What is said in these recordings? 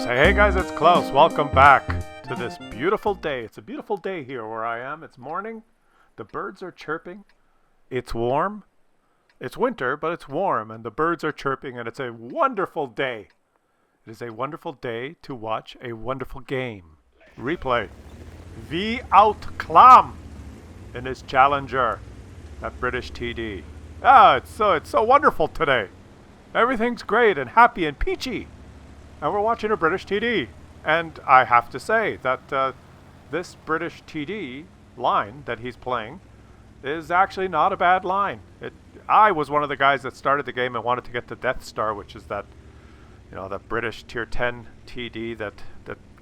Hey guys, it's Klaus. Welcome back to this beautiful day. It's a beautiful day here where I am. It's morning. The birds are chirping. It's warm. It's winter, but it's warm and the birds are chirping and it's a wonderful day. It is a wonderful day to watch a wonderful game. Replay. WOT Clam in his challenger at British TD. It's so wonderful today. Everything's great and happy and peachy. And we're watching a British TD. And I have to say that this British TD line that he's playing is actually not a bad line. I was one of the guys that started the game and wanted to get the Death Star, which is that, the British Tier 10 TD that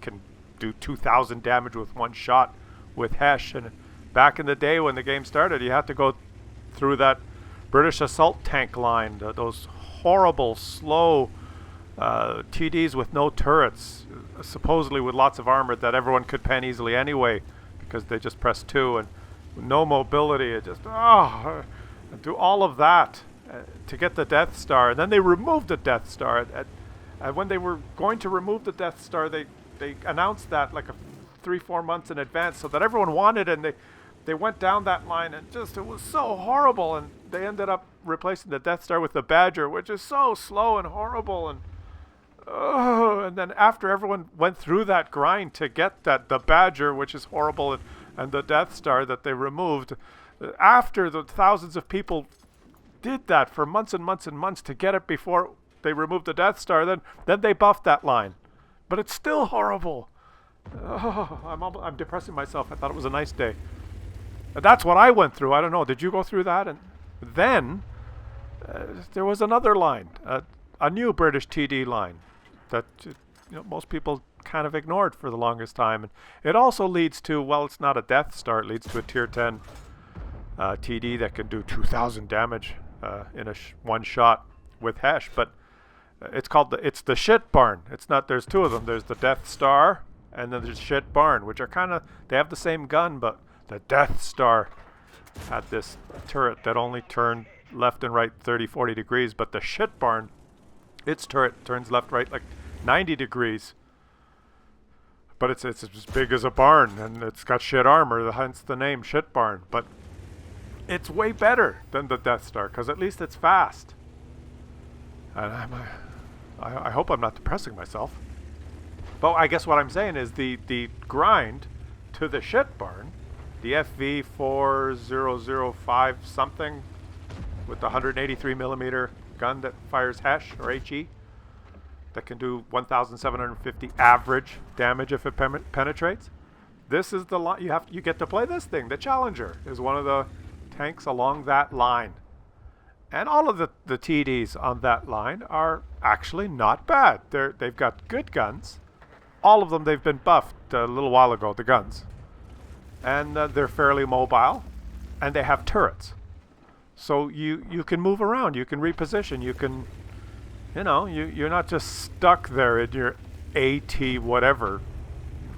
can do 2,000 damage with one shot with Hesh. And back in the day when the game started, you had to go through that British assault tank line, those horrible, slow TDs with no turrets, supposedly with lots of armor that everyone could pen easily anyway because they just press 2 and no mobility. It just, do all of that to get the Death Star. And then they removed the Death Star. When they were going to remove the Death Star, they announced that like 3-4 months in advance so that everyone wanted it, and they went down that line and just, it was so horrible, and they ended up replacing the Death Star with the Badger, which is so slow and horrible. And then after everyone went through that grind to get the Badger, which is horrible, and the Death Star that they removed, after the thousands of people did that for months and months and months to get it before they removed the Death Star, then they buffed that line. But it's still horrible. I'm depressing myself. I thought it was a nice day. That's what I went through. I don't know. Did you go through that? And then there was another line, a new British TD line that most people kind of ignored for the longest time. And it also leads to, well, it's not a Death Star. It leads to a Tier 10 TD that can do 2,000 damage in one shot with Hesh. But it's the Shit Barn. It's not. There's two of them. There's the Death Star and then there's Shit Barn, which are they have the same gun, but the Death Star had this turret that only turned left and right 30-40 degrees, but the Shit Barn, its turret turns left right like 90 degrees. But it's as big as a barn, and it's got shit armor, hence the name Shit Barn. But it's way better than the Death Star because at least it's fast. And I hope I'm not depressing myself. But I guess what I'm saying is the grind to the Shit Barn, the FV4005 something with the 183 millimeter gun that fires Hesh or HE that can do 1,750 average damage if it penetrates. This is the line you get to play this thing. The Challenger is one of the tanks along that line. And all of the TDs on that line are actually not bad. They've got good guns. All of them, they've been buffed a little while ago, the guns. And they're fairly mobile, and they have turrets. So you can move around, you can reposition, you can, you're not just stuck there in your AT whatever,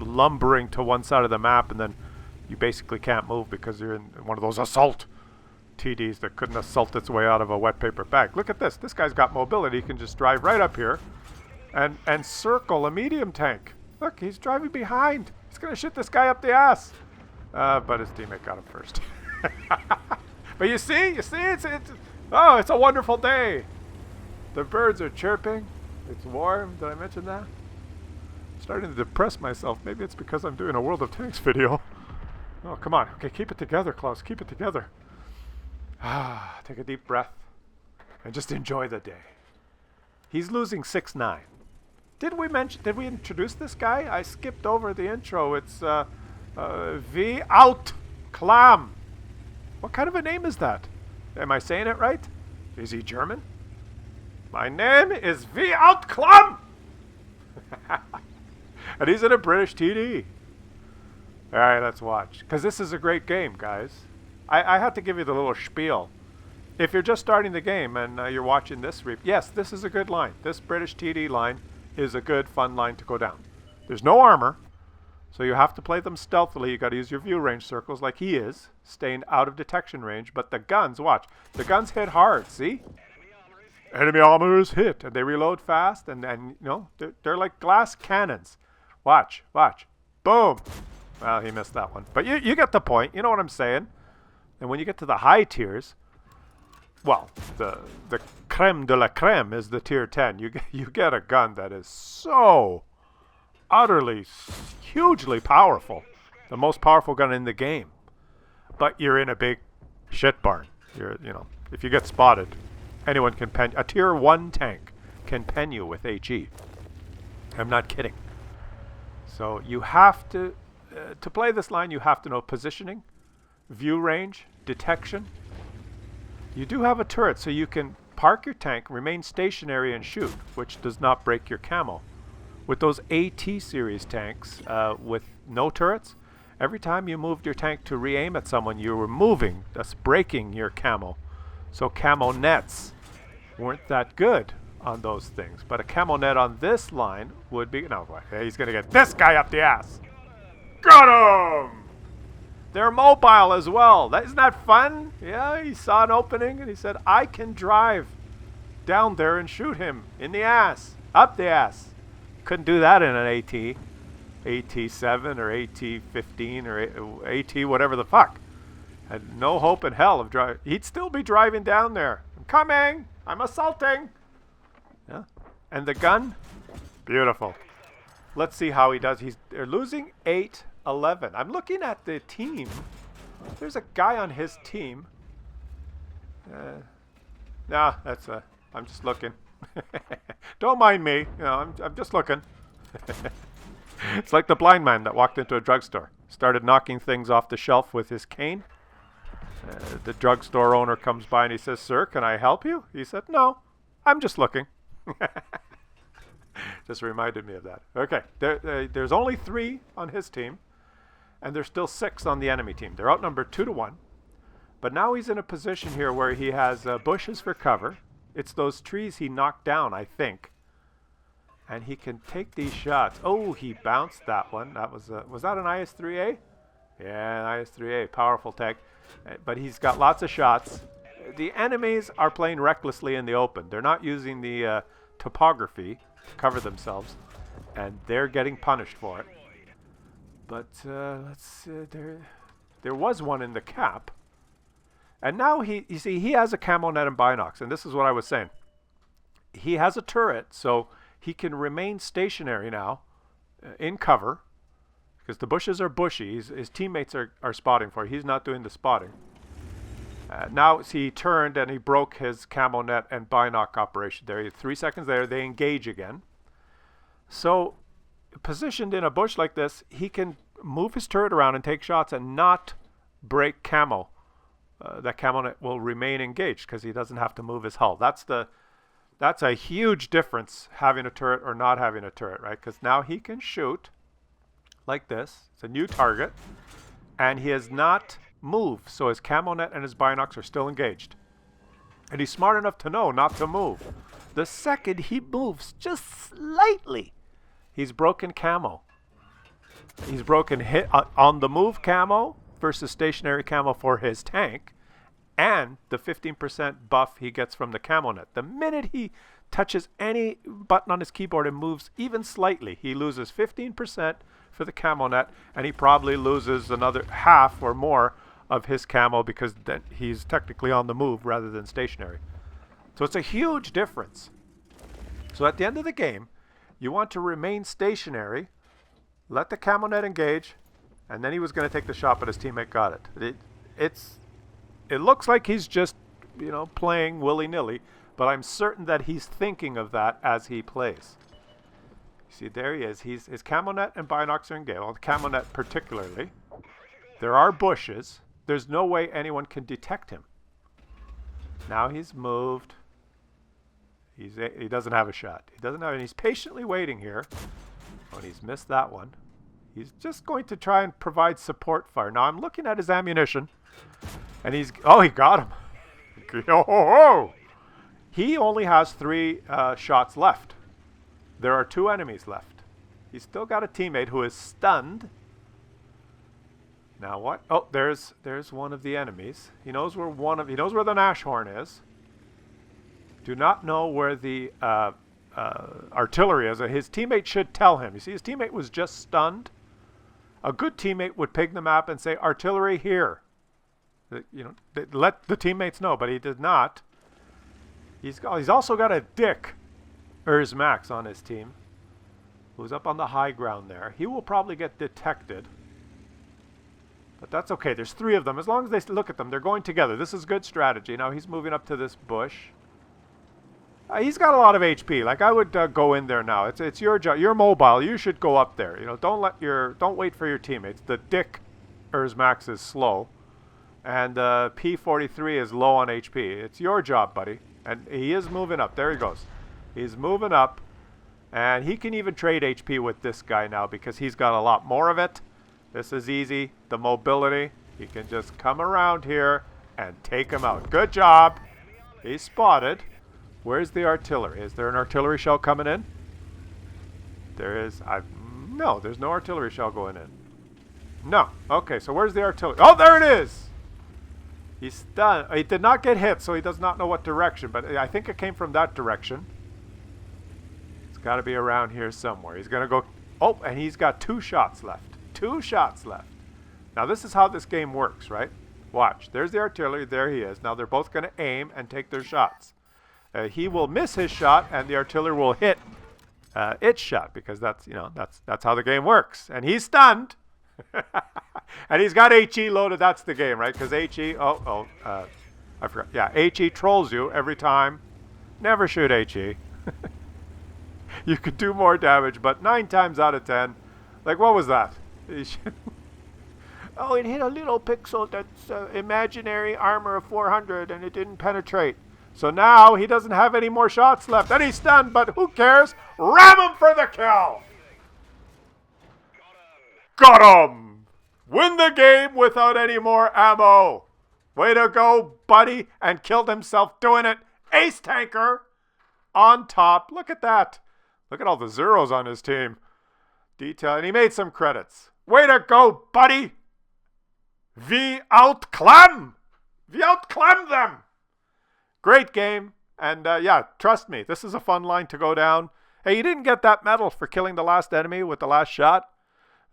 lumbering to one side of the map, and then you basically can't move because you're in one of those assault TDs that couldn't assault its way out of a wet paper bag. Look at this. This guy's got mobility. He can just drive right up here and circle a medium tank. Look, he's driving behind. He's going to shoot this guy up the ass. But his teammate got him first. But you see, it's a wonderful day. The birds are chirping. It's warm. Did I mention that? I'm starting to depress myself. Maybe it's because I'm doing a World of Tanks video. Oh, come on. Okay, keep it together, Klaus. Keep it together. Take a deep breath and just enjoy the day. He's losing 6-9. Did we introduce this guy? I skipped over the intro. It's WOT Clam. What kind of a name is that? Am I saying it right? Is he German? My name is WOT Clam. And he's in a British TD. All right, let's watch. Because this is a great game, guys. I had to give you the little spiel. If you're just starting the game and you're watching this, yes, this is a good line. This British TD line is a good, fun line to go down. There's no armor, so you have to play them stealthily. You got to use your view range circles like he is, staying out of detection range. But the guns, watch. The guns hit hard, see? Enemy armor is hit, and they reload fast, and you know, they're like glass cannons. Watch, watch. Boom! Well, he missed that one. But you get the point. You know what I'm saying? And when you get to the high tiers, well, the creme de la creme is the tier 10. You get a gun that is so utterly, hugely powerful. The most powerful gun in the game. But you're in a big shit barn. You know, if you get spotted, anyone can pen. A tier 1 tank can pen you with HE. I'm not kidding. So you have to play this line, you have to know positioning, view range, detection. You do have a turret, so you can park your tank, remain stationary, and shoot, which does not break your camo. With those AT series tanks with no turrets, every time you moved your tank to re-aim at someone, you were moving, thus breaking your camo. So camo nets weren't that good on those things. But a camo net on this line would be... No, he's going to get this guy up the ass. Got him! They're mobile as well. Isn't that fun? Yeah, he saw an opening and he said, I can drive down there and shoot him in the ass, up the ass. Couldn't do that in an AT. AT-7 or AT-15 or AT whatever the fuck. Had no hope in hell of driving. He'd still be driving down there. I'm coming! I'm assaulting! Yeah. And the gun? Beautiful. Let's see how he does. They're losing 8-11. I'm looking at the team. There's a guy on his team. Nah, that's I'm just looking. Don't mind me. You know, I'm just looking. It's like the blind man that walked into a drugstore. Started knocking things off the shelf with his cane. The drugstore owner comes by and he says, "Sir, can I help you?" He said, "No, I'm just looking." Just reminded me of that. Okay, there's only 3 on his team, and there's still 6 on the enemy team. They're outnumbered 2-1. But now he's in a position here where he has bushes for cover. It's those trees he knocked down, I think. And he can take these shots. Oh, he bounced that one. That was that an IS-3A? Yeah, an IS-3A, powerful tech. But he's got lots of shots. The enemies are playing recklessly in the open. They're not using the topography to cover themselves, and they're getting punished for it. But let's see, there was one in the cap. And now you see, he has a camo net and binocs, and this is what I was saying. He has a turret, so he can remain stationary now in cover, because the bushes are bushy. His teammates are spotting for it. He's not doing the spotting. Now, see, he turned and he broke his camo net and binoc operation there. 3 seconds later, they engage again. So, positioned in a bush like this, he can move his turret around and take shots and not break camo. That camo net will remain engaged because he doesn't have to move his hull. That's a huge difference, having a turret or not having a turret, right? Because now he can shoot like this. It's a new target. And he has not moved, so his camo net and his binocs are still engaged. And he's smart enough to know not to move. The second he moves just slightly, he's broken camo. He's broken hit on the move camo versus stationary camo for his tank, and the 15% buff he gets from the camo net. The minute he touches any button on his keyboard and moves even slightly, he loses 15% for the camo net, and he probably loses another half or more of his camo because then he's technically on the move rather than stationary. So it's a huge difference. So at the end of the game, you want to remain stationary, let the camo net engage, and then he was going to take the shot, but his teammate got it. It looks like he's just, you know, playing willy-nilly, but I'm certain that he's thinking of that as he plays. You see, there he is. His camo net and binocs are engaged. Well, the camo net particularly. There are bushes. There's no way anyone can detect him. Now he's moved. He doesn't have a shot. He doesn't have, and he's patiently waiting here. Oh, and he's missed that one. He's just going to try and provide support fire. Now I'm looking at his ammunition, and he got him. Oh! He only has 3 shots left. There are 2 enemies left. He's still got a teammate who is stunned. Now what? Oh, there's one of the enemies. He knows where the Nash horn is. Do not know where the artillery is. His teammate should tell him. You see, his teammate was just stunned. A good teammate would ping the map and say, artillery here. You know, let the teammates know, but he did not. He's also got a dick, Max, on his team, who's up on the high ground there. He will probably get detected. But that's okay. There's 3 of them. As long as they look at them, they're going together. This is good strategy. Now he's moving up to this bush. He's got a lot of HP. Like, I would go in there now. It's your job. You're mobile. You should go up there. You know, don't wait for your teammates. The dick Max is slow, and P43 is low on HP. It's your job, buddy. And he is moving up. There he goes. He's moving up, and he can even trade HP with this guy now because he's got a lot more of it. This is easy. The mobility. He can just come around here and take him out. Good job. He's spotted. Where's the artillery? Is there an artillery shell coming in? There is. No, there's no artillery shell going in. No. Okay, so where's the artillery? Oh, there it is! He's stunned. He did not get hit, so he does not know what direction, but I think it came from that direction. It's got to be around here somewhere. He's going to go... Oh, and he's got 2 shots left. 2 shots left. Now, this is how this game works, right? Watch. There's the artillery. There he is. Now, they're both going to aim and take their shots. He will miss his shot, and the artillery will hit its shot, because that's how the game works. And he's stunned, and he's got HE loaded. That's the game, right? Because HE, I forgot. Yeah, HE trolls you every time. Never shoot HE. You could do more damage, but 9 times out of 10, like, what was that? Oh, it hit a little pixel that's imaginary armor of 400, and it didn't penetrate. So now he doesn't have any more shots left. And he's stunned, but who cares? Ram him for the kill! Got him! Win the game without any more ammo. Way to go, buddy. And killed himself doing it. Ace Tanker on top. Look at that. Look at all the zeros on his team. Detail. And he made some credits. Way to go, buddy. We outclam. We outclam them. Great game, and yeah, trust me, this is a fun line to go down. Hey, you didn't get that medal for killing the last enemy with the last shot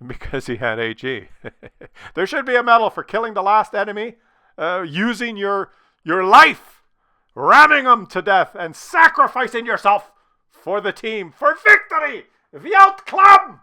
because he had HE. There should be a medal for killing the last enemy using your life, ramming them to death, and sacrificing yourself for the team, for victory. The outclam!